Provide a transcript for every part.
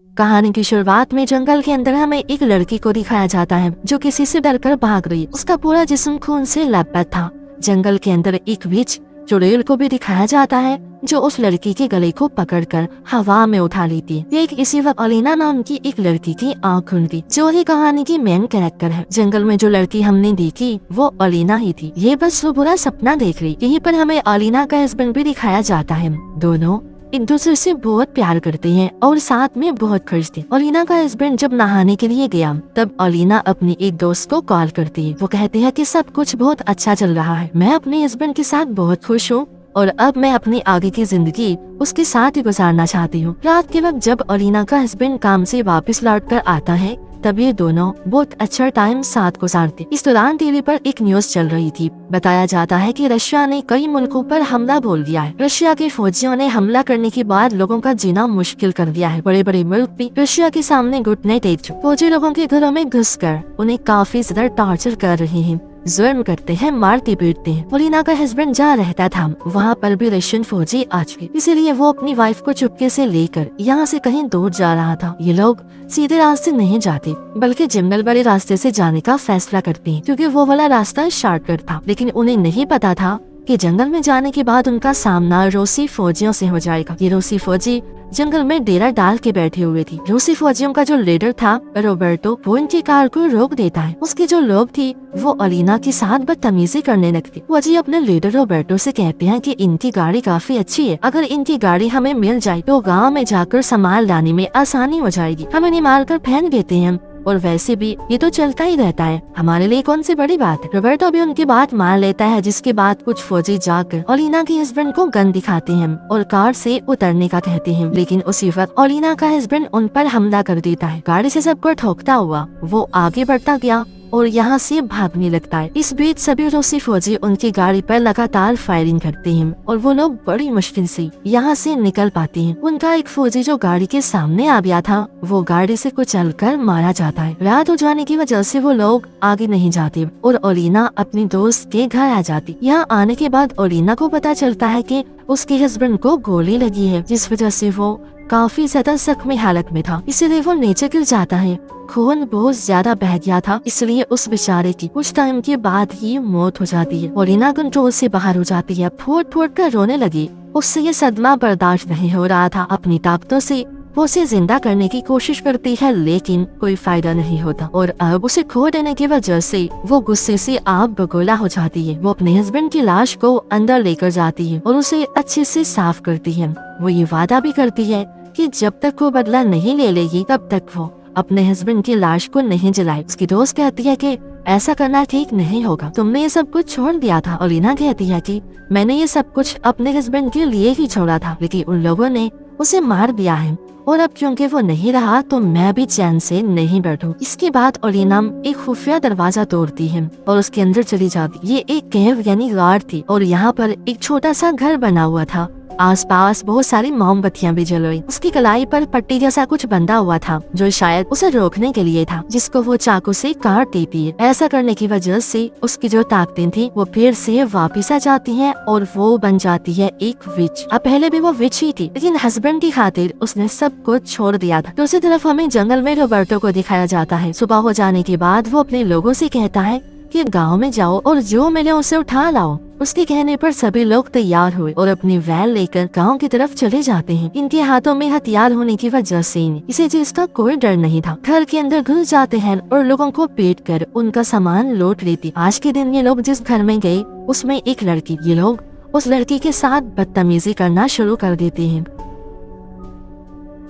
कहानी की शुरुआत में जंगल के अंदर हमें एक लड़की को दिखाया जाता है जो किसी से डरकर भाग रही। उसका पूरा जिस्म खून से लथपथ था। जंगल के अंदर एक विच चुड़ैल को भी दिखाया जाता है जो उस लड़की के गले को पकड़कर हवा में उठा लेती है। इसी वक्त अलीना नाम की एक लड़की की आँख खुल गई जो ही कहानी की मेन कैरेक्टर है। जंगल में जो लड़की हमने देखी वो अलीना ही थी। ये बस वो बुरा सपना देख रही। यहीं पर हमें अलीना का हस्बैंड भी दिखाया जाता है। दोनों एक दूसरे से बहुत प्यार करते हैं और साथ में बहुत खुश थे। अलीना का हस्बैंड जब नहाने के लिए गया तब अलीना अपनी एक दोस्त को कॉल करती है। वो कहती है कि सब कुछ बहुत अच्छा चल रहा है, मैं अपने हस्बैंड के साथ बहुत खुश हूँ और अब मैं अपनी आगे की जिंदगी उसके साथ ही गुजारना चाहती हूँ। रात के वक्त जब अलीना का हस्बैंड काम से वापस लौट कर आता है तब ये दोनों बहुत अच्छा टाइम साथ गुजारते। इस दौरान टीवी पर एक न्यूज चल रही थी। बताया जाता है कि रशिया ने कई मुल्कों पर हमला बोल दिया है। रशिया के फौजियों ने हमला करने के बाद लोगों का जीना मुश्किल कर दिया है। बड़े बड़े मुल्क भी रशिया के सामने घुटने टेक चुके। फौजी लोगों के घरों में घुसकर उन्हें काफी ज्यादा टॉर्चर कर रहे हैं, जुल्म करते हैं, मारते पीटते हैं। अलीना का हस्बैंड जहाँ रहता था वहाँ पर भी रशियन फौजी आ चुके, इसीलिए वो अपनी वाइफ को चुपके से लेकर यहाँ से कहीं दूर जा रहा था। ये लोग सीधे रास्ते नहीं जाते बल्कि जंगल वाले रास्ते से जाने का फैसला करते हैं क्योंकि वो वाला रास्ता शॉर्टकट था। लेकिन उन्हें नहीं पता था कि जंगल में जाने के बाद उनका सामना रूसी फौजियों से हो जाएगा। ये रूसी फौजी जंगल में डेरा डाल के बैठे हुए थी। रूसी फौजियों का जो लीडर था रोबर्टो, वो इनकी कार को रोक देता है। उसके जो लोग थे वो अलीना के साथ बदतमीजी करने लगते। फौजी अपने लीडर रोबर्टो से कहते हैं कि इनकी गाड़ी काफी अच्छी है, अगर इनकी गाड़ी हमें मिल जाए तो गांव में जाकर सामान लाने में आसानी हो जाएगी, हम इन्हें मारकर फेंक देते हैं और वैसे भी ये तो चलता ही रहता है, हमारे लिए कौन सी बड़ी बात है। रोबर्टो भी उनकी बात मान लेता है, जिसके बाद कुछ फौजी जाकर अलीना के हस्बैंड को गन दिखाते हैं और कार से उतरने का कहते हैं। लेकिन उसी वक्त अलीना का हस्बैंड उन पर हमला कर देता है। गाड़ी से सबको ठोकता हुआ वो आगे बढ़ता गया और यहाँ से भागने लगता है। इस बीच सभी रूसी फौजी उनकी गाड़ी पर लगातार फायरिंग करते हैं और वो लोग बड़ी मुश्किल से यहाँ से निकल पाते हैं। उनका एक फौजी जो गाड़ी के सामने आ गया था वो गाड़ी से कुचलकर मारा जाता है। रात हो जाने की वजह से वो लोग आगे नहीं जाते और अलीना अपनी दोस्त के घर आ जाती। यहाँ आने के बाद अलीना को पता चलता है कि उसके हस्बैंड को गोली लगी है, जिस वजह से वो काफी ज्यादा जख्मी हालत में था, इसीलिए वो नीचे गिर जाता है। खून बहुत ज्यादा बह गया था, इसलिए उस बेचारे की कुछ टाइम के बाद ही मौत हो जाती है। अलीना कंट्रोल से बाहर हो जाती है, फूट फूट कर रोने लगी। उससे ये सदमा बर्दाश्त नहीं हो रहा था। अपनी ताकतों से वो उसे जिंदा करने की कोशिश करती है लेकिन कोई फायदा नहीं होता और अब उसे खो देने की वजह से वो गुस्से से आग बगोला हो जाती है। वो अपने हस्बैंड की लाश को अंदर लेकर जाती है और उसे अच्छे से साफ करती है। वो ये वादा भी करती है कि जब तक वो बदला नहीं ले लेगी तब तक वो अपने हस्बैंड की लाश को नहीं जलाई। उसकी दोस्त कहती है कि ऐसा करना ठीक नहीं होगा, तुमने ये सब कुछ छोड़ दिया था। अलीना कहती है कि मैंने ये सब कुछ अपने हस्बैंड के लिए ही छोड़ा था, लेकिन उन लोगों ने उसे मार दिया है और अब क्योंकि वो नहीं रहा तो मैं भी चैन से नहीं बैठूं। इसके बाद अलीना एक खुफिया दरवाजा तोड़ती है और उसके अंदर चली जाती। ये एक केव यानी गाड़ थी और यहाँ पर एक छोटा सा घर बना हुआ था। आसपास बहुत सारी मोमबत्तियां भी जल रही। उसकी कलाई पर पट्टी जैसा कुछ बंधा हुआ था जो शायद उसे रोकने के लिए था, जिसको वो चाकू से काट देती है। ऐसा करने की वजह से उसकी जो ताकतें थी वो फिर से वापिस आ जाती हैं और वो बन जाती है एक विच। अब पहले भी वो विच ही थी लेकिन हस्बैंड की खातिर उसने सब कुछ छोड़ दिया था। दूसरी तरफ हमें जंगल में रोबर्टो को दिखाया जाता है। सुबह हो जाने के बाद वो अपने लोगों से कहता है कि गांव में जाओ और जो मिले उसे उठा लाओ। उसके कहने पर सभी लोग तैयार हुए और अपनी वैन लेकर गांव की तरफ चले जाते हैं। इनके हाथों में हथियार होने की वजह से इसे चीज का कोई डर नहीं था। घर के अंदर घुस जाते हैं और लोगों को पीट कर उनका सामान लूट लेती। आज के दिन ये लोग जिस घर में गए उसमें एक लड़की, ये लोग उस लड़की के साथ बदतमीजी करना शुरू कर देते हैं।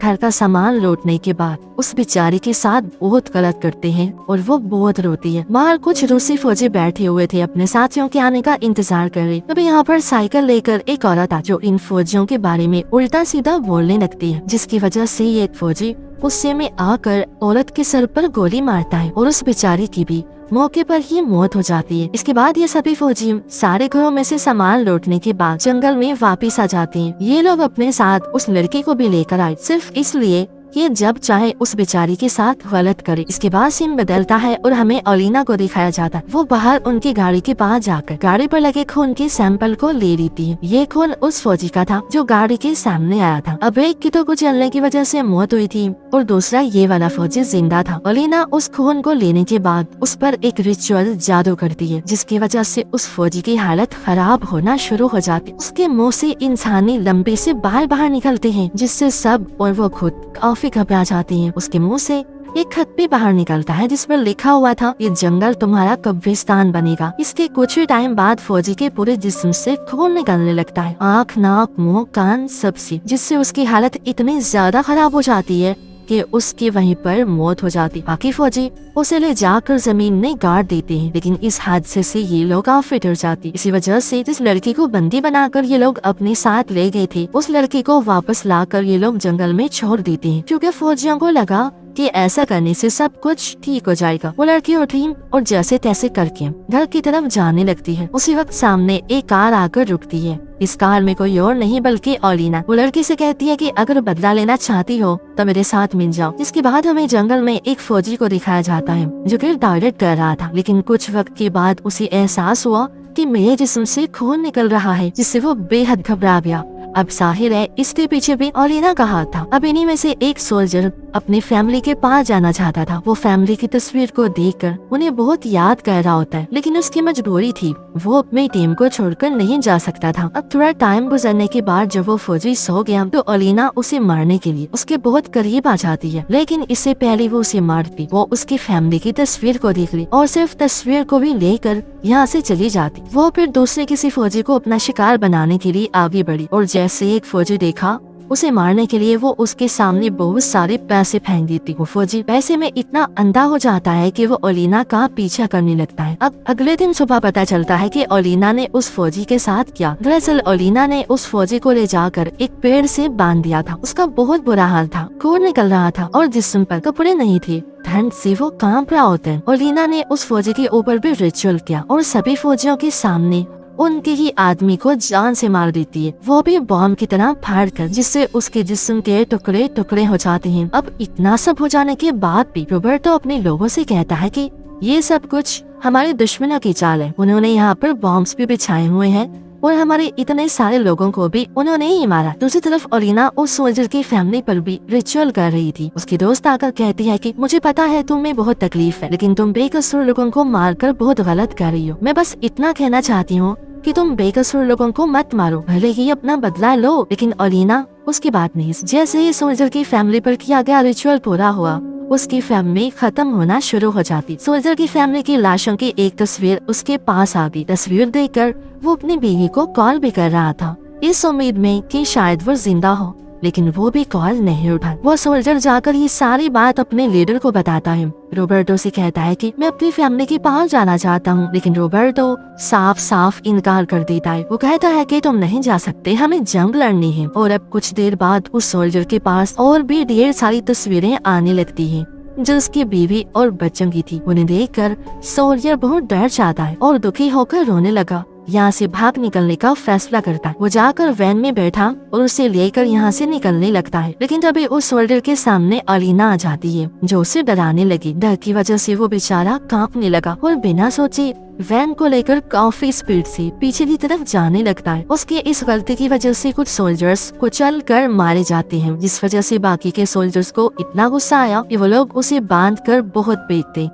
घर का सामान लौटने के बाद उस बेचारी के साथ बहुत गलत करते हैं और वो बहुत रोती है। बाहर कुछ रूसी फौजी बैठे हुए थे अपने साथियों के आने का इंतजार कर रहे। तभी यहाँ पर साइकिल लेकर एक औरत आ जो इन फौजियों के बारे में उल्टा सीधा बोलने लगती है, जिसकी वजह से ये एक फौजी गुस्से में आकर औरत के सर पर गोली मारता है और उस बेचारी की भी मौके पर ही मौत हो जाती है। इसके बाद ये सभी फौजी सारे घरों में से सामान लौटने के बाद जंगल में वापस आ जाते हैं। ये लोग अपने साथ उस लड़की को भी लेकर आए सिर्फ इसलिए ये जब चाहे उस बेचारी के साथ गलत करे। इसके बाद सीन बदलता है और हमें ओलिना को दिखाया जाता है। वो बाहर उनकी गाड़ी के पास जाकर गाड़ी पर लगे खून के सैंपल को ले लेती है। ये खून उस फौजी का था जो गाड़ी के सामने आया था। अब एक की तो कुछ जलने की वजह से मौत हुई थी और दूसरा ये वाला फौजी जिंदा था। ओलिना उस खून को लेने के बाद उस पर एक रिचुअल जादू करती है, जिसकी वजह से उस फौजी की हालत खराब होना शुरू हो जाती। उसके मुंह से इंसानी लंबे से बाल बाहर निकलते हैं, जिससे सब और वो खुद काफी घबरा जाती हैं। उसके मुंह से एक खत भी बाहर निकलता है जिस पर लिखा हुआ था, ये जंगल तुम्हारा कब्रिस्तान बनेगा। इसके कुछ ही टाइम बाद फौजी के पूरे जिस्म से खून निकलने लगता है, आँख, नाक, मुंह, कान, सबसे, जिससे उसकी हालत इतनी ज्यादा खराब हो जाती है कि उसकी वहीं पर मौत हो जाती। बाकी फौजी उसे ले जाकर जमीन में गाड़ देते हैं, लेकिन इस हादसे से ये लोग काफी डर जाती। इसी वजह से जिस लड़की को बंदी बनाकर ये लोग अपने साथ ले गए थे, उस लड़की को वापस लाकर ये लोग जंगल में छोड़ देते हैं, क्योंकि फौजियों को लगा कि ऐसा करने से सब कुछ ठीक हो जाएगा। वो लड़की उठी और जैसे तैसे करके घर की तरफ जाने लगती है। उसी वक्त सामने एक कार आकर रुकती है। इस कार में कोई और नहीं बल्कि ओलिना। वो लड़की से कहती है कि अगर बदला लेना चाहती हो तो मेरे साथ मिल जाओ। इसके बाद हमें जंगल में एक फौजी को दिखाया जाता है जो कि टॉयलेट कर रहा था, लेकिन कुछ वक्त के बाद उसे एहसास हुआ कि मेरे जिस्म से खून निकल रहा है, जिससे वो बेहद घबरा गया। अब जाहिर है इसके पीछे भी ओलिना का हाथ था। अब इन्हीं में से एक सोल्जर अपनी फैमिली के पास जाना चाहता था। वो फैमिली की तस्वीर को देखकर उन्हें बहुत याद कर रहा होता है, लेकिन उसकी मजबूरी थी, वो अपनी टीम को छोड़कर नहीं जा सकता था। अब थोड़ा टाइम गुजरने के बाद जब वो फौजी सो गया तो ओलिना उसे मारने के लिए उसके बहुत करीब आ जाती है, लेकिन इससे पहले वो उसे मारती, वो उसकी फैमिली की तस्वीर को देख ली और सिर्फ तस्वीर को भी लेकर यहाँ से चली जाती। वो फिर दूसरे किसी फौजी को अपना शिकार बनाने के लिए आगे बढ़ी और जैसे एक फौजी देखा उसे मारने के लिए वो उसके सामने बहुत सारे पैसे फेंक देती। वो फौजी पैसे में इतना अंधा हो जाता है कि वो ओलिना का पीछा करने लगता है। अब अगले दिन सुबह पता चलता है कि ओलिना ने उस फौजी के साथ किया। दरअसल ओलिना ने उस फौजी को ले जाकर एक पेड़ से बांध दिया था। उसका बहुत बुरा हाल था, खून निकल रहा था और जिस्म पर कपड़े नहीं थे, ठंड से वो कांप रहा होता है। ओलिना ने उस फौजी के ऊपर भी रिचुअल किया और सभी फौजियों के सामने उनके ही आदमी को जान से मार देती है, वो भी बॉम्ब की तरह फाड़कर, जिससे उसके जिस्म के टुकड़े टुकड़े हो जाते हैं। अब इतना सब हो जाने के बाद भी रोबर्टो अपने लोगों से कहता है कि ये सब कुछ हमारे दुश्मनों की चाल है, उन्होंने यहाँ पर बॉम्ब्स भी बिछाए हुए हैं और हमारे इतने सारे लोगों को भी उन्होंने ही मारा। दूसरी तरफ ओलिना उस सोल्जर की फैमिली पर भी रिचुअल कर रही थी। उसकी दोस्त आकर कहती है कि मुझे पता है तुम्हें बहुत तकलीफ है, लेकिन तुम बेकसूर लोगों को मारकर बहुत गलत कर रही हो। मैं बस इतना कहना चाहती हूँ कि तुम बेकसूर लोगों को मत मारो, भले ही अपना बदला लो। लेकिन ओलिना उसकी बात नहीं। जैसे ही सोल्जर की फैमिली पर किया गया रिचुअल पूरा हुआ, उसकी फैमिली खत्म होना शुरू हो जाती। सोल्जर की फैमिली की लाशों की एक तस्वीर उसके पास आ गई। तस्वीर देखकर वो अपनी बीवी को कॉल भी कर रहा था, इस उम्मीद में कि शायद वो जिंदा हो, लेकिन वो भी कॉल नहीं उठा। वो सोल्जर जाकर ये सारी बात अपने लीडर को बताता है। रोबर्टो से कहता है कि मैं अपनी फैमिली के पास जाना चाहता हूँ, लेकिन रोबर्टो साफ साफ इनकार कर देता है। वो कहता है कि तुम नहीं जा सकते, हमें जंग लड़नी है। और अब कुछ देर बाद उस सोल्जर के पास और भी ढेर सारी तस्वीरें आने लगती हैं जो उसकी बीवी और बच्चों की थी। उन्हें देखकर सोल्जर बहुत डर जाता है और दुखी होकर रोने लगा। यहाँ से भाग निकलने का फैसला करता है। वो जाकर वैन में बैठा और उसे लेकर यहाँ से निकलने लगता है, लेकिन तभी उस सोल्जर के सामने ओलिना आ जाती है जो उसे डराने लगी। डर की वजह से वो बेचारा कांपने लगा और बिना सोचे वैन को लेकर काफी स्पीड से पीछे की तरफ जाने लगता है। उसकी इस गलती की वजह से कुछ सोल्जर्स कुचल कर मारे जाते हैं, जिस वजह से बाकी के सोल्जर्स को इतना गुस्सा आया कि वो लोग उसे बांध कर बहुत पीटते।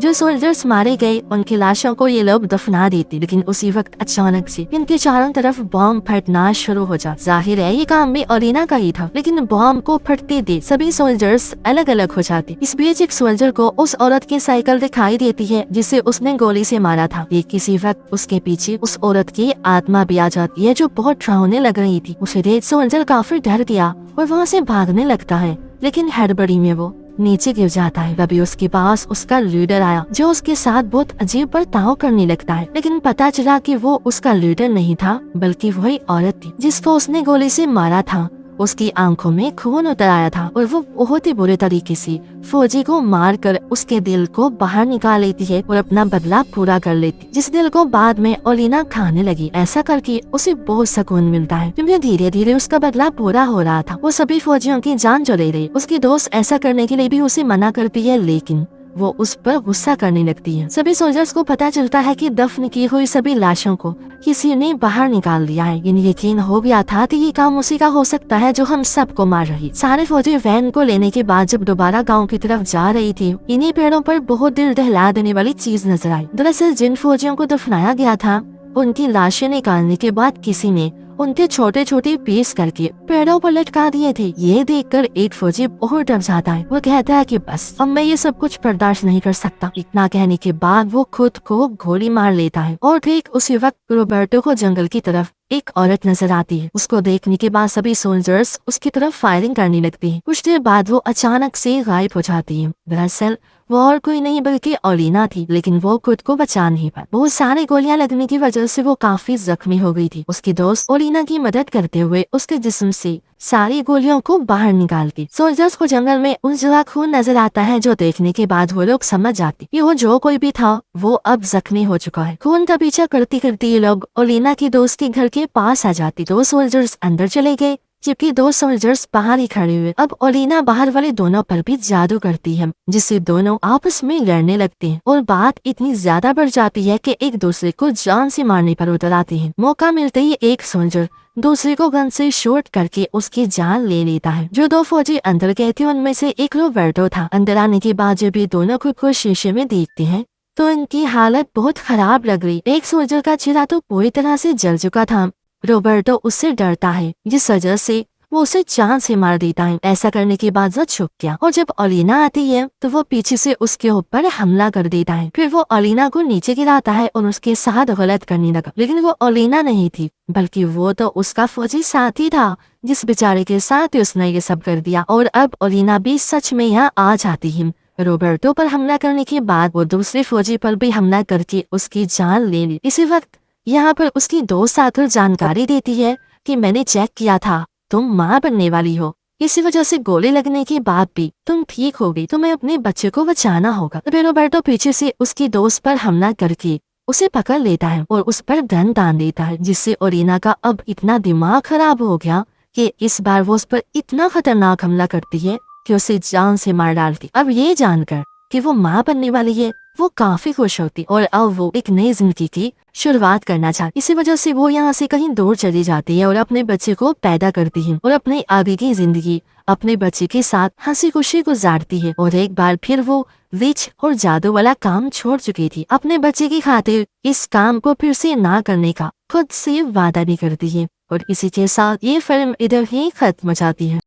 जो सोल्जर्स मारे गए उनकी लाशों को ये लोग दफना देते, लेकिन उसी वक्त अचानक से इनके चारों तरफ बॉम्ब फटना शुरू हो जाता। जाहिर है ये काम भी ओलिना का ही था, लेकिन बॉम्ब को फटते देख सभी सोल्जर्स अलग अलग हो जाते। इस बीच एक सोल्जर को उस औरत की साइकिल दिखाई देती है जिसे उसने गोली से मारा था। ये किसी वक्त उसके पीछे उस औरत की आत्मा भी आ जाती है जो बहुत डरावने लग रही थी। उसे देख सोल्जर काफी डर गया और वहाँ से भागने लगता है, लेकिन हड़बड़ी में वो नीचे गिर जाता है। तभी उसके पास उसका लीडर आया जो उसके साथ बहुत अजीब बर्ताव करने लगता है, लेकिन पता चला कि वो उसका लीडर नहीं था बल्कि वही औरत थी जिसको उसने गोली से मारा था। उसकी आंखों में खून उतर आया था और वो बहुत ही बुरे तरीके से फौजी को मारकर उसके दिल को बाहर निकाल लेती है और अपना बदला पूरा कर लेती, जिस दिल को बाद में ओलिना खाने लगी। ऐसा करके उसे बहुत सुकून मिलता है क्योंकि धीरे धीरे उसका बदला पूरा हो रहा था। वो सभी फौजियों की जान जो ले रही। उसकी दोस्त ऐसा करने के लिए भी उसे मना करती है, लेकिन वो उस पर गुस्सा करने लगती है। सभी सोल्जर्स को पता चलता है कि दफन की हुई सभी लाशों को किसी ने बाहर निकाल दिया है। इन्हें यकीन हो गया था कि ये काम उसी का हो सकता है जो हम सबको मार रही। सारे फौजी वैन को लेने के बाद जब दोबारा गांव की तरफ जा रही थी, इन्हीं पेड़ों पर बहुत दिल दहला देने वाली चीज नजर आई। दरअसल जिन फौजियों को दफनाया गया था, उनकी लाशें निकालने के बाद किसी ने उनके छोटे छोटे पीस करके पेड़ों पर लटका दिए थे। ये देखकर एक फौजी बहुत डर जाता है। वो कहता है कि बस अब मैं ये सब कुछ बर्दाश्त नहीं कर सकता। इतना कहने के बाद वो खुद को गोली मार लेता है और ठीक उसी वक्त रोबर्टो को जंगल की तरफ एक औरत नजर आती है। उसको देखने के बाद सभी सोल्जर्स उसकी तरफ फायरिंग करने लगते हैं। कुछ देर बाद वो अचानक से गायब हो जाती है। दरअसल वो और कोई नहीं बल्कि ओलिना थी, लेकिन वो खुद को बचा नहीं पाई। बहुत सारी गोलियां लगने की वजह से वो काफी जख्मी हो गई थी। उसकी दोस्त ओलिना की मदद करते हुए उसके जिस्म से सारी गोलियों को बाहर निकालती। सोल्जर्स को जंगल में उस जगह खून नजर आता है, जो देखने के बाद वो लोग समझ जाते कि वो जो कोई भी था वो अब जख्मी हो चुका है। खून का पीछा करती करती ये लोग ओलिना की दोस्त के घर के पास आ जाती। दो सोल्जर्स अंदर चले गए जबकि दो सोल्जर्स बाहर ही खड़े हुए। अब ओलिना बाहर वाले दोनों पर भी जादू करती है, जिससे दोनों आपस में लड़ने लगते हैं और बात इतनी ज्यादा बढ़ जाती है कि एक दूसरे को जान से मारने पर उतर आते हैं। मौका मिलते ही एक सोल्जर दूसरे को गन से शूट करके उसकी जान ले लेता है। जो दो फौजी अंदर गए थे उनमें से एक रोबर्टो था। अंदर आने के बाद जब ये दोनों खुद को शीशे में देखते हैं तो इनकी हालत बहुत खराब लग रही। एक सोल्जर का चेहरा तो पूरी तरह से जल चुका था। रोबर्टो उससे डरता है, जिस वजह से वो उसे जान से मार देता है। ऐसा करने के बाद वो छुप गया और जब ओलिना आती है तो वो पीछे से उसके ऊपर हमला कर देता है। फिर वो ओलिना को नीचे गिराता है और उसके साथ गलत करने लगा, लेकिन वो ओलिना नहीं थी बल्कि वो तो उसका फौजी साथी था, जिस बेचारे के साथ उसने ये सब कर दिया। और अब ओलिना भी सच में यहाँ आ जाती है। रोबर्टो पर हमला करने के बाद वो दूसरे फौजी पर भी हमला करके उसकी जान ले ली। इसी वक्त यहाँ पर उसकी दोस्त आकर जानकारी देती है कि मैंने चेक किया था, तुम माँ बनने वाली हो। इसी वजह से गोली लगने के बाद भी तुम ठीक हो गई, तुम्हें अपने बच्चे को बचाना होगा। तो रोबर्टो पीछे से उसकी दोस्त पर हमला करके उसे पकड़ लेता है और उस पर गन तान देता है, जिससे ओलिना का अब इतना दिमाग खराब हो गया कि इस बार वो उस पर इतना खतरनाक हमला करती है कि उसे जान से मार डालती। अब ये जानकर कि वो माँ बनने वाली है, वो काफी खुश होती और अब वो एक नई जिंदगी की शुरुआत करना चाहती। इसी वजह से वो यहाँ से कहीं दूर चली जाती है और अपने बच्चे को पैदा करती है और अपनी आगे की जिंदगी अपने बच्चे के साथ हंसी खुशी गुजारती है। और एक बार फिर वो विच और जादू वाला काम छोड़ चुकी थी। अपने बच्चे की खातिर इस काम को फिर से ना करने का खुद से वादा भी करती है। और इसी के साथ ये फिल्म इधर ही खत्म हो जाती है।